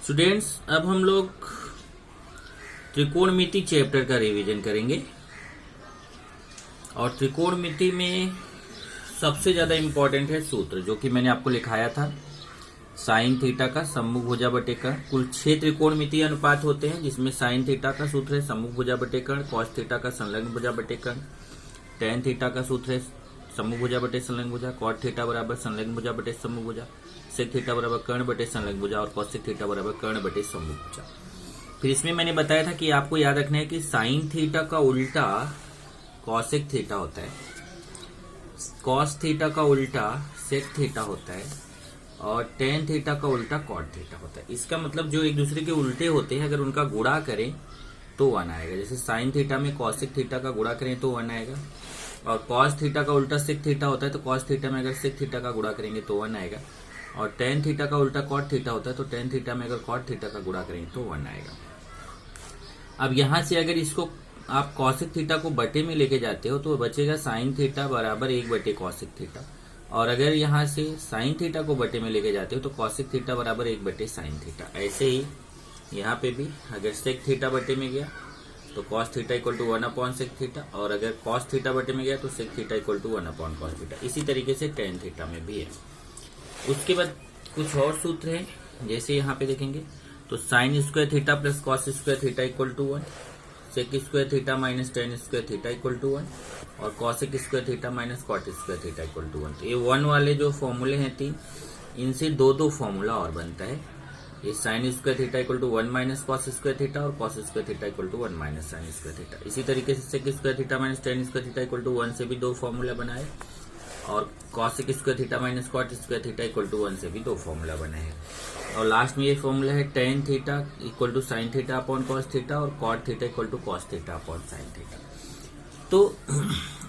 Students, अब हम लोग त्रिकोणमिति चैप्टर का रिवीजन करेंगे और त्रिकोणमिति में सबसे ज्यादा इंपॉर्टेंट है सूत्र, जो कि मैंने आपको लिखाया था। साइन थीटा का सम्मुख भुजा बटे कर्ण। कुल 6 त्रिकोणमिति अनुपात होते हैं, जिसमें साइन थीटा का सूत्र है सम्मुख भुजा बटे कर्ण, कॉस थीटा का संलग्न भुजा बटे कर्ण, टेन थीटा का सूत्र है सम्मुख भुजा बटे संलग्न भुजा, कॉट थीटा बराबर संलग्न भुजा बटे सम्मुख भुजा, सेक थीटा बराबर कर्ण बटे संलग्न भुजा और कॉसेक थीटा बराबर कर्ण बटे सम्मुख भुजा। फिर इसमें मैंने बताया था कि आपको याद रखना है कि साइन थीटा का उल्टा कॉसेक थीटा होता है, कॉस थीटा का उल्टा सेक थीटा होता है और टेन थीटा का उल्टा कॉट थीटा होता है। इसका मतलब जो एक दूसरे के उल्टे होते हैं, अगर उनका गुणा करें तो 1 आएगा। जैसे साइन थीटा में कॉसेक थीटा का गुणा करें तो 1 आएगा, और कॉस थीटा का उल्टा सेक थीटा होता है तो कॉस थीटा में अगर सेक थीटा का गुणा करेंगे तो 1 आएगा, और टेन थीटा का उल्टा कॉट थीटा होता है तो टेन थीटा में अगर कॉट थीटा का गुणा करेंगे तो 1 आएगा। अब यहां से अगर इसको आप कॉसेक थीटा को बटे में लेके जाते हो तो बचेगा साइन थीटा बराबर 1 बटे कॉसेक थीटा, और अगर यहां से साइन थीटा को बटे में लेके जाते हो तो कॉसेक थीटा बराबर 1 बटे साइन थीटा। ऐसे ही यहाँ पे भी अगर सेक थीटा बटे में गया तो cos theta equal to 1 upon sec theta, और अगर कॉस थीटा बटे में गया तो sec theta equal to 1 upon cos theta. इसी तरीके से टेन थीटा में भी है। उसके बाद कुछ और सूत्र है, जैसे यहाँ पे देखेंगे तो sine square theta plus cos square theta equal to 1, sec square theta minus tan square theta equal to 1, और cosec square theta minus cot square theta equal to 1। तो ये 1 वाले जो फॉर्मूले हैं 3, इनसे दो फॉर्मूला और बनता है। ये sine square theta equal to 1 minus cos square theta और cos square theta equal to 1 minus sine square theta. इसी तरीके से sec square theta minus tan square theta equal to 1 से भी 2 फॉर्मूला बनाए, और cosec square theta minus cot square theta equal to 1 से भी 2 फॉर्मूला बने हैं। और लास्ट में ये फॉर्मूला है tan theta equal to sine theta upon cos theta और cot theta equal to cos theta upon sine theta. तो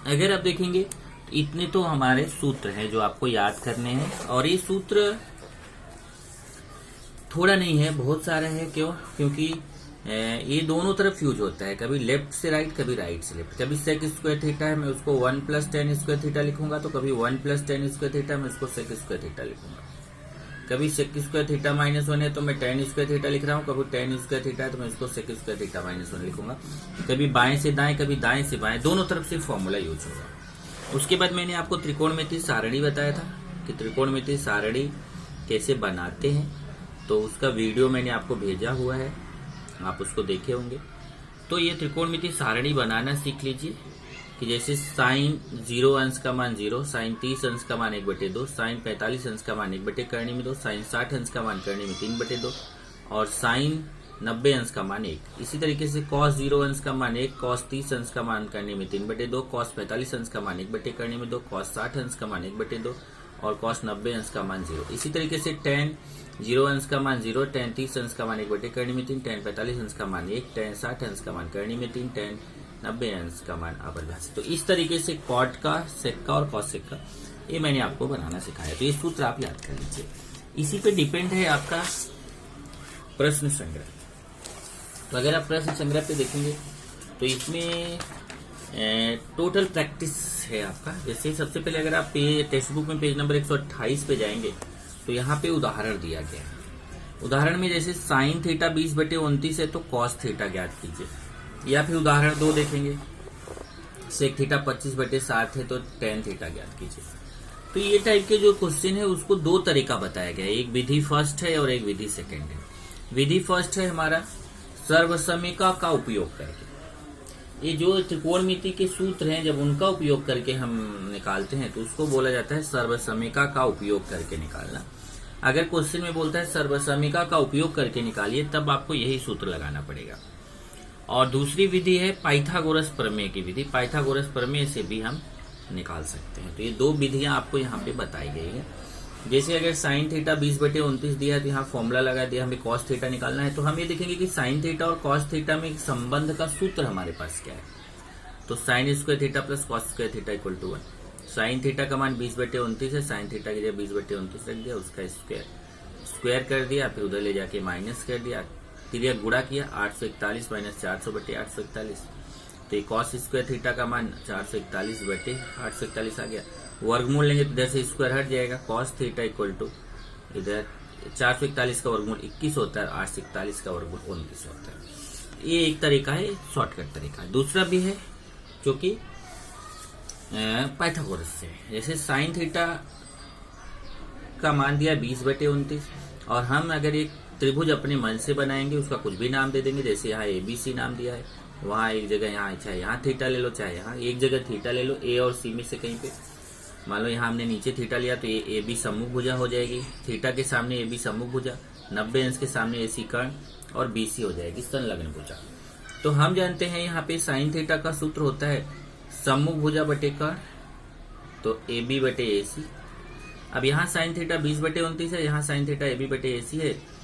अगर आप देखेंगे इतने तो हमारे सूत्र हैं जो आपको याद करने हैं, और ये सूत्र थोड़ा नहीं है, बहुत सारे हैं। क्यों? क्योंकि ये दोनों तरफ यूज होता है, कभी लेफ्ट से राइट कभी राइट से लेफ्ट। कभी सेक स्क्वायर थीटा है मैं उसको 1 प्लस टेन स्क्वायर थीटा लिखूंगा, तो कभी 1 प्लस टेन स्क्वायर थीटा मैं उसको सेक स्क्वायर थीटा लिखूंगा। कभी सेक स्क्वायर थीटा माइनस 1 है तो मैं टेन स्क्वायर थीटा लिख रहा हूँ, कभी टेन स्क्वायर थीटा है तो मैं इसको सेक स्क्वायर थीटा माइनस 1 लिखूंगा। कभी बाएं से दाएं कभी दाएं से बाएं, दोनों तरफ से फॉर्मूला यूज होगा। उसके बाद मैंने आपको त्रिकोणमिति सारणी बताया था कि त्रिकोणमिति सारणी कैसे बनाते हैं, तो उसका वीडियो मैंने आपको भेजा हुआ है, आप उसको देखे होंगे। तो ये त्रिकोणमिति सारणी बनाना सीख लीजिए कि जैसे साइन 0 अंश का मान 0, साइन 30 अंश का मान 1/2, साइन 45 अंश का मान 1 कर्ण में 2, साइन 60 अंश का मान कर्ण में 3/2 और साइन 90 अंश का मान 1। इसी तरीके से कॉस 0 अंश का मान 1, कॉस 30 अंश का मान कर्ण में 3/2, कॉस 45 अंश का मान 1 कर्ण में 2, कॉस 60 अंश का मान 1/2 और कॉस 90 अंश का मान 0। इसी तरीके से टेन 0 अंश का मान 0, टेन 30 अंश का मान 1 कर्ण में 3, टेन 45 अंश का मान 1, टेन 60 अंश का मान कर्ण में 3, टेन 90 अंश का मान अपरिभाषित। तो इस तरीके से कॉट का, सेक का और कॉसेक का ये मैंने आपको बनाना सिखाया। तो ये सूत्र आप याद कर लीजिए। इसी पे डिपेंड है आपका प्रश्न संग्रह। तो अगर आप प्रश्न संग्रह पे देखेंगे तो इसमें टोटल प्रैक्टिस है आपका। जैसे सबसे पहले अगर आप टेक्स्ट बुक में पेज नंबर 128 पे जाएंगे तो यहाँ पे उदाहरण दिया गया है। उदाहरण में जैसे साइन थीटा 20/29 है तो कॉस थीटा ज्ञात कीजिए, या फिर उदाहरण 2 देखेंगे सेक थीटा 25/7 है तो टेन थीटा ज्ञात कीजिए। तो ये टाइप के जो क्वेश्चन है उसको 2 तरीका बताया गया है, एक विधि फर्स्ट है और एक विधि सेकेंड है। विधि फर्स्ट है हमारा सर्वसमीका का उपयोग करके। ये जो त्रिकोणमिति के सूत्र हैं जब उनका उपयोग करके हम निकालते हैं तो उसको बोला जाता है सर्वसमीका का उपयोग करके निकालना। अगर क्वेश्चन में बोलता है सर्वसमीका का उपयोग करके निकालिए, तब आपको यही सूत्र लगाना पड़ेगा। और दूसरी विधि है पाइथागोरस प्रमेय की विधि। पाइथागोरस प्रमेय से भी हम निकाल सकते हैं। तो ये 2 विधियां आपको यहाँ पे बताई गई है। जैसे अगर साइन थीटा 20/29 दिया है तो यहाँ फॉर्मूला लगा दिया, हमें कॉस थीटा निकालना है, तो हम ये देखेंगे कि साइन थीटा और कॉस थीटा में एक संबंध का सूत्र हमारे पास क्या है। तो sine square theta plus cos square theta equal to 1। Sine theta का मान 20/29 है, साइन थीटा की जगह 20/29 रख दिया, उसका स्क्वायर कर दिया, फिर उधर ले जाके माइनस कर दिया, फिर गुणा किया 841 माइनस 400/841। तो कॉस स्क्वायर थीटा का मान 441/841 आ गया। वर्गमूल लेंगे तो इधर से स्क्वायर हट जाएगा, कॉस थीटा इक्वल टू इधर 441 का वर्गमूल 21 होता है, 841 का वर्गमूल 29 होता है। ये एक तरीका है, शॉर्टकट तरीका है। दूसरा भी है जो कि पाइथागोरस से, जैसे साइन थीटा का मान दिया 20/29 और हम अगर एक त्रिभुज अपने मन से बनाएंगे, उसका कुछ भी नाम दे देंगे, जैसे यहाँ ABC नाम दिया है, वहां एक जगह यहाँ चाहे यहाँ थीटा ले लो, चाहे यहाँ एक जगह थीटा ले लो, A और C में से कहीं पे। मान लो यहाँ हमने नीचे थीटा लिया तो ये AB सम्मुख भुजा हो जाएगी, थीटा के सामने AB सम्मुख भुजा, 90 अंश के सामने AC कर्ण और BC हो जाएगी संलग्न भुजा। तो हम जानते हैं यहाँ पे साइन थीटा का सूत्र होता है सम्मुख भुजा बटे कर्ण, तो AB बटे AC। अब यहाँ साइन थीटा 20/29 है, यहाँ साइन थीटा AB बटे AC है,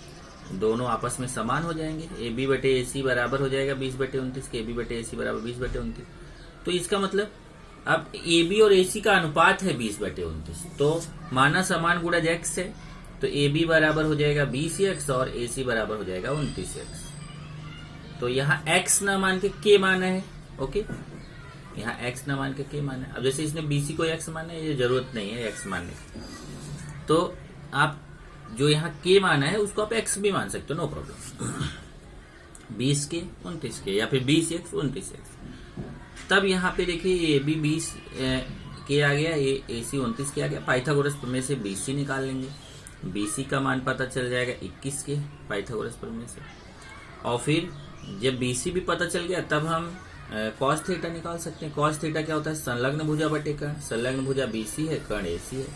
दोनों आपस में समान हो जाएंगे। AB बटे AC बराबर हो जाएगा 20/29 के, AB बटे AC बराबर 20/29। तो इसका मतलब अब AB और AC का अनुपात है 20/29, तो माना समान गुणा x है, तो AB बराबर हो जाएगा 20x और AC बराबर हो जाएगा 29x। तो यहाँ x न मान के k माना है, ओके, यहाँ x न मान के k माना है। अब जैसे इसने BC को x माना है, ये जरूरत नहीं है x मानने की, तो आप जो यहाँ k माना है उसको आप x भी मान सकते हो, नो प्रॉब्लम। 20k 29k या फिर 20x 29x। तब यहाँ पे देखिए ये भी 20 के आ गया, ये AC 29 के आ गया। पाइथागोरस प्रमेय से BC निकाल लेंगे, BC का मान पता चल जाएगा 21 के पाइथागोरस प्रमेय से। और फिर जब BC भी पता चल गया तब हम कॉस थीटा निकाल सकते हैं। कॉस थीटा क्या होता है? संलग्न भुजा बटे कर्ण। संलग्न भुजा BC है, कर्ण AC है,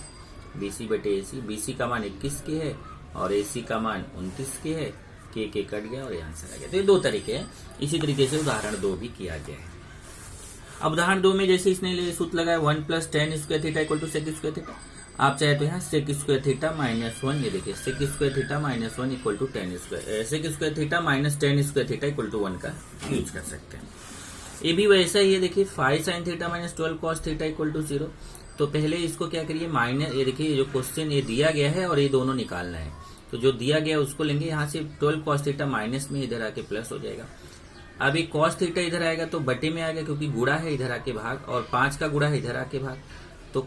BC बटे AC। BC का मान 21 के है और AC का मान 29 के है, के कट गया और ये आंसर आ गया। तो ये दो तरीके हैं। इसी तरीके से उदाहरण 2 भी किया गया है। अब उदाहरण 2 में जैसे इसने सूत्र लगाया 1 + tan square theta equal to sec square theta. आप चाहे तो यहाँ सेक स्क्वायर थीटा -1, ये देखिए sec square theta -1 equal to tan स्क्वायर, sec square theta minus tan square theta equal to 1 का यूज कर सकते हैं। ये भी वैसा ही है, देखिए 5 sin theta -12 cos theta equal to 0। तो पहले इसको क्या करिए, माइनस, ये देखिए जो क्वेश्चन ये दिया गया है और ये दोनों निकालना है, तो जो दिया गया उसको लेंगे, यहाँ से 12 cos थीटा माइनस में इधर आके प्लस हो जाएगा। अब ये cos थीटा इधर आएगा तो बटे में आएगा, क्योंकि गुणा है इधर आके भाग, और 5 का गुणा है इधर आके भाग। तो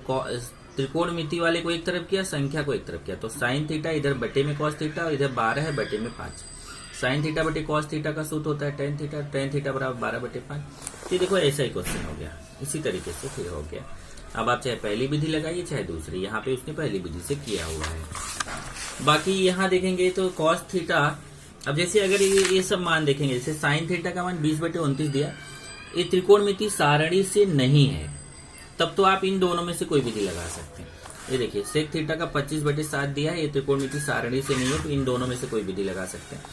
त्रिकोणमिति वाले को एक तरफ किया, संख्या को एक तरफ किया, तो साइन थीटा इधर बटे में cos थीटा और इधर 12 है बटे में 5। साइन थीटा बटे cos थीटा का सूत्र होता है tan थीटा बराबर 12/5। तो देखो ऐसा ही क्वेश्चन हो गया, इसी तरीके से फिर हो गया। अब आप चाहे पहली विधि लगाइए चाहे दूसरी, यहाँ पे उसने पहली विधि से किया हुआ है। बाकी यहाँ देखेंगे तो cos थीटा, अब जैसे अगर ये सब मान देखेंगे, जैसे साइन थीटा का मान 20/29 दिया, ये त्रिकोणमिति सारणी से नहीं है, तब तो आप इन दोनों में से कोई विधि लगा सकते हैं। ये देखिए सेक थीटा का 25/7 दिया है, ये त्रिकोणमिति सारणी से नहीं है, तो इन दोनों में से कोई विधि लगा सकते हैं।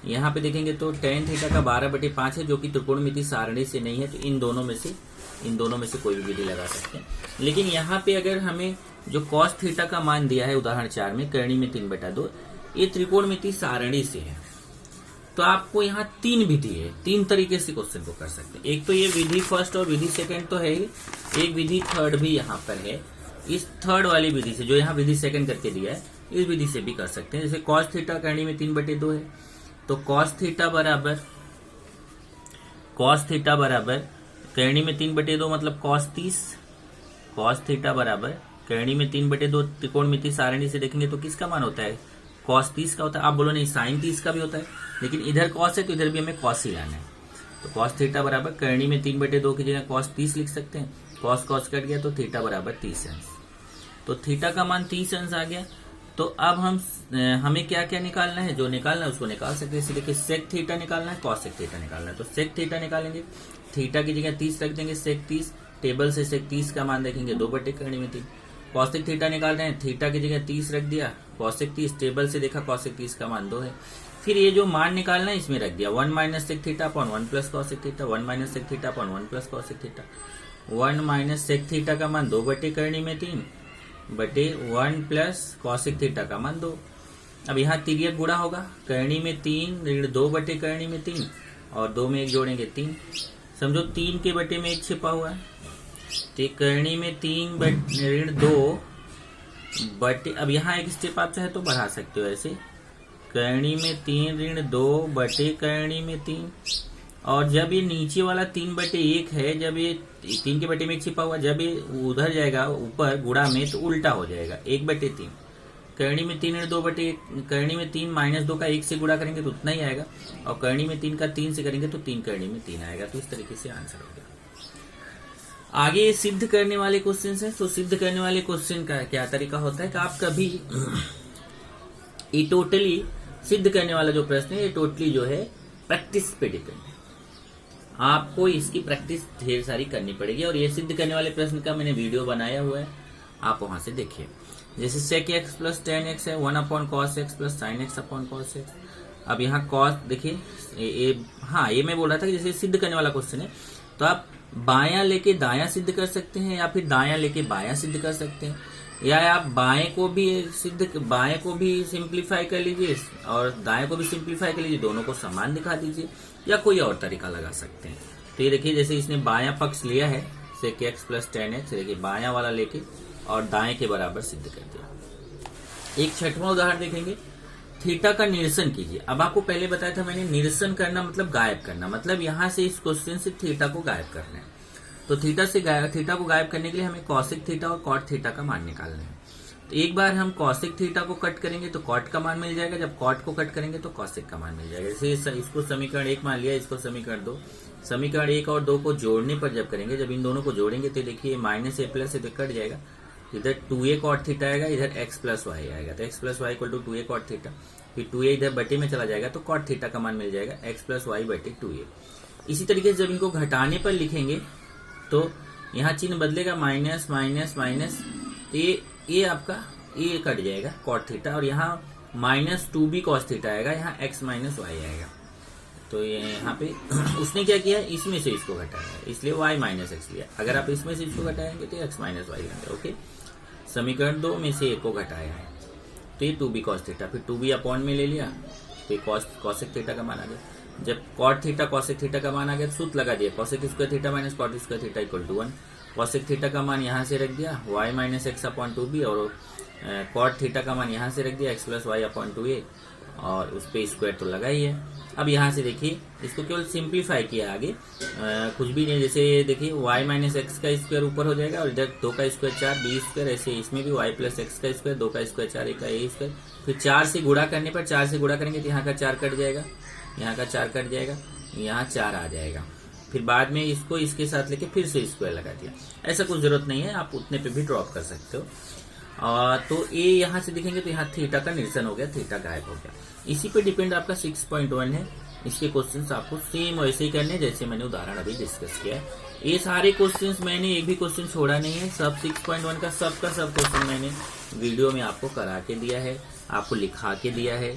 यहाँ पे देखेंगे तो tan थीटा का 12/5 है, जो कि त्रिकोणमिति सारणी से नहीं है, तो इन दोनों में से कोई भी विधि लगा सकते हैं। लेकिन यहाँ पे अगर हमें जो cos थीटा का मान दिया है उदाहरण 4 में, करणी में 3/2, ये त्रिकोणमिति सारणी से है, तो आपको यहाँ 3 विधि है, 3 तरीके से क्वेश्चन को कर सकते हैं। एक तो ये विधि फर्स्ट और विधि सेकंड तो है ही, एक विधि थर्ड भी यहाँ पर है। इस थर्ड वाली विधि से, जो यहाँ विधि सेकंड करके दिया है, इस विधि से भी कर सकते हैं। जैसे cos थीटा करणी में 3/2 है, तो cos थीटा बराबर करणी में 3/2 मतलब cos 30। cos थीटा बराबर करणी में 3/2, त्रिकोणमिति सारणी से देखेंगे तो किसका मान होता है? cos 30 का होता है। आप बोलो नहीं sin 30 का भी होता है, लेकिन इधर cos है तो इधर भी हमें cos ही लाना है। तो cos थीटा बराबर करणी में 3/2 की जगह cos 30 लिख सकते हैं, cos cos कट गया तो थीटा बराबर 30 अंश। तो थीटा का मान 30 अंश आ गया। तो अब हमें क्या क्या निकालना है, जो निकालना है उसको निकाल सकते हैं। इसे देखिए सेक थीटा निकालना है, cos सेक थीटा निकालना है, तो सेक थीटा निकालेंगे, थीटा की जगह 30 रख देंगे, सेक 30, टेबल से सेक 30 का मान देखेंगे 2/करणी में 3। कॉसेक थीटा निकाल रहे हैं, थीटा की जगह 30 रख दिया, कॉसेक 30, टेबल से देखा कॉसेक 30 का मान 2 है। फिर ये जो मान निकालना है इसमें रख दिया 1 minus sec theta upon 1 plus cosec theta, 1 minus sec theta upon 1 plus cosec theta. 1 minus sec theta का मान 2/करणी में 3 बटे 1 प्लस कॉसेक थीटा का मान 2। अब यहाँ तिर्यक गुणा होगा, करणी में 3 ऋण 2/करणी में 3 और 2 में 1 जोड़ेंगे 3। समझो 3 के बटे में 1 छिपा हुआ है, तो करणी में 3 ऋण 2 बटे, अब यहाँ एक स्टेप आप चाहे तो बढ़ा सकते हो ऐसे, करणी में 3 ऋण 2 बटे करणी में 3। और जब ये नीचे वाला 3/1 है, जब ये 3 के बटे में 1 छिपा हुआ, जब ये उधर जाएगा ऊपर गुणा में तो उल्टा हो जाएगा 1/3। करनी में 3/2/1, करनी में 3 -2 का 1 से गुणा करेंगे तो उतना ही आएगा, और करनी में 3 का 3 से करेंगे तो 3 करनी में 3 आएगा। तो इस तरीके से आंसर हो गया। आगे सिद्ध करने वाले क्वेश्चन है। तो सिद्ध करने वाले क्वेश्चन का क्या तरीका होता है कि आप कभी ये टोटली सिद्ध करने वाला जो प्रश्न है ये टोटली जो है प्रैक्टिस पे डिपेंड है। आपको इसकी प्रैक्टिस ढेर सारी करनी पड़ेगी, और ये सिद्ध करने वाले प्रश्न का मैंने वीडियो बनाया हुआ है, आप वहां से देखिए। जैसे sec x + tan x है 1/cos x + sin x/cos x। अब यहाँ cos देखिए, ये मैं बोल रहा था कि जैसे सिद्ध करने वाला क्वेश्चन है तो आप बायां लेके दायां सिद्ध कर सकते हैं, या फिर दायां लेके बायां सिद्ध कर सकते हैं, या आप बाएं को भी सिंप्लीफाई कर लीजिए और दाएं को भी सिंप्लीफाई कर लीजिए, दोनों को समान दिखा दीजिए, या कोई और तरीका लगा सकते हैं। तो ये देखिए, जैसे इसने बायां पक्ष लिया है sec x + tan x, देखिए बायां वाला लेके और दाएं के बराबर सिद्ध कर दिया। एक छठवां उदाहरण देखेंगे, थीटा का निरसन कीजिए। अब आपको पहले बताया था मैंने, निरसन करना मतलब गायब करना, मतलब यहां से इस क्वेश्चन से थीटा को गायब करना है। तो थीटा को गायब करने के लिए हमें कॉसिक थीटा और कॉट थीटा का मान निकालना है। तो एक बार हम कॉसिक थीटा को कट करेंगे तो कॉट का मान मिल जाएगा, जब कॉट को कट करेंगे तो कॉसिक का मान मिल जाएगा। जैसे इसको समीकरण 1 मान लिया, इसको समीकरण 2, समीकरण 1 और 2 को जोड़ने पर जब करेंगे, जब इन दोनों को जोड़ेंगे तो देखिए -a+ से तो कट जाएगा, इधर 2a cot थीटा आएगा, इधर x + y आएगा, तो x + y = 2a cot theta, फिर 2a इधर बटे में चला जाएगा तो cot थीटा का मान मिल जाएगा x + y/2a। इसी तरीके से जब इनको घटाने पर लिखेंगे तो यहाँ चिन्ह बदलेगा, माइनस माइनस माइनस, ये आपका ये कट जाएगा cot थीटा, और यहाँ -2b cos थीटा आएगा, यहाँ x - y आएगा। तो ये यहाँ पे उसने क्या किया, इसमें से इसको घटाया, इसलिए y - x लिया। अगर आप इसमें से इसको घटाएंगे तो x - y लेंगे। ओके, समीकरण 2 में से एक को घटाया है तो ये 2b cos थीटा, फिर 2b अपॉन में ले लिया तो ये cosec थीटा का मान आ गया। जब cot थीटा cosec थीटा का मान आ गया तो सूत्र लगा दिया, cosec square theta - cot square theta = 1। cosec theta का मान यहाँ से रख दिया y - x/2b, और cot थीटा का मान यहाँ से रख दिया x + y/2a, और उस पे स्क्वायर तो लगा ही है। अब यहाँ से देखिए, इसको केवल सिंप्लीफाई किया, आगे कुछ भी नहीं। जैसे देखिए y - x का स्क्वायर ऊपर हो जाएगा, और इधर 2 का स्क्वायर 4 b स्क्वायर, ऐसे इसमें भी y + x का स्क्वायर 2 का स्क्वायर 4 a का a स्क्वायर, फिर 4 से गुणा करने पर 4 से गुणा करेंगे तो यहाँ का 4 कट जाएगा, यहाँ का 4 कट जाएगा, यहाँ 4 आ जाएगा। फिर बाद में इसको इसके साथ लेके फिर से स्क्वायर लगा दिया। ऐसा कुछ जरूरत नहीं है, आप उतने पे भी ड्रॉप कर सकते हो। तो ये यहाँ से दिखेंगे तो यहाँ थीटा का निरसन हो गया, थीटा गायब हो गया। इसी पे डिपेंड आपका 6.1 है। इसके क्वेश्चंस आपको सेम वैसे ही करने जैसे मैंने उदाहरण अभी डिस्कस किया है। ये सारे क्वेश्चंस मैंने एक भी क्वेश्चन छोड़ा नहीं है, सब 6.1 का सब क्वेश्चन मैंने वीडियो में आपको करा के दिया है, आपको लिखा के दिया है,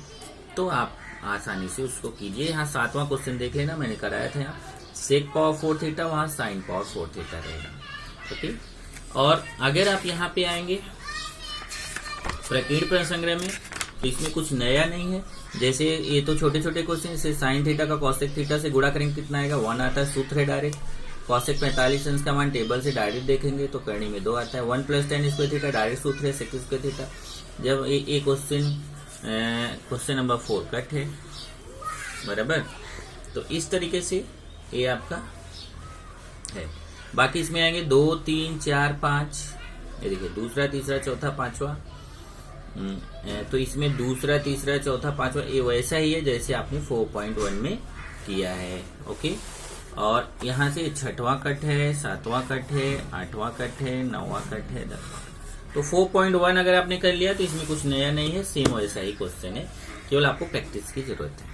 तो आप आसानी से उसको कीजिए। यहाँ 7वां क्वेश्चन देख लेना, मैंने कराया था। यहाँ sec पावर 4 थीटा, वहाँ sin पावर 4 थीटा रहेगा। ओके, और अगर आप यहाँ पे आएंगे प्रकीर्ण प्रश्न संग्रह में तो इसमें कुछ नया नहीं है। जैसे ये तो छोटे छोटे क्वेश्चन, जैसे साइन थीटा का कॉसेक थीटा से गुणा करेंगे कितना आएगा, 1 आता है, सूत्र है डायरेक्ट। कॉसेक 45 अंश का मान टेबल से डायरेक्ट देखेंगे तो करनी में 2 आता है। 1 + tan स्क्वायर थीटा डायरेक्ट सूत्र है सेक स्क्वायर थीटा। जब ये क्वेश्चन नंबर 4 कट है बराबर, तो इस तरीके से ये आपका है। बाकी इसमें आएंगे 2, 3, 4, 5, ये देखिए दूसरा, तीसरा, चौथा, पांचवा। तो इसमें दूसरा, तीसरा, चौथा, पांचवा ये वैसा ही है जैसे आपने 4.1 में किया है। ओके, और यहाँ से 6वां कट है, 7वां कट है, 8वां कट है, 9वां कट है, 10वां। तो 4.1 अगर आपने कर लिया तो इसमें कुछ नया नहीं है, सेम वैसा ही क्वेश्चन है, केवल आपको प्रैक्टिस की जरूरत है।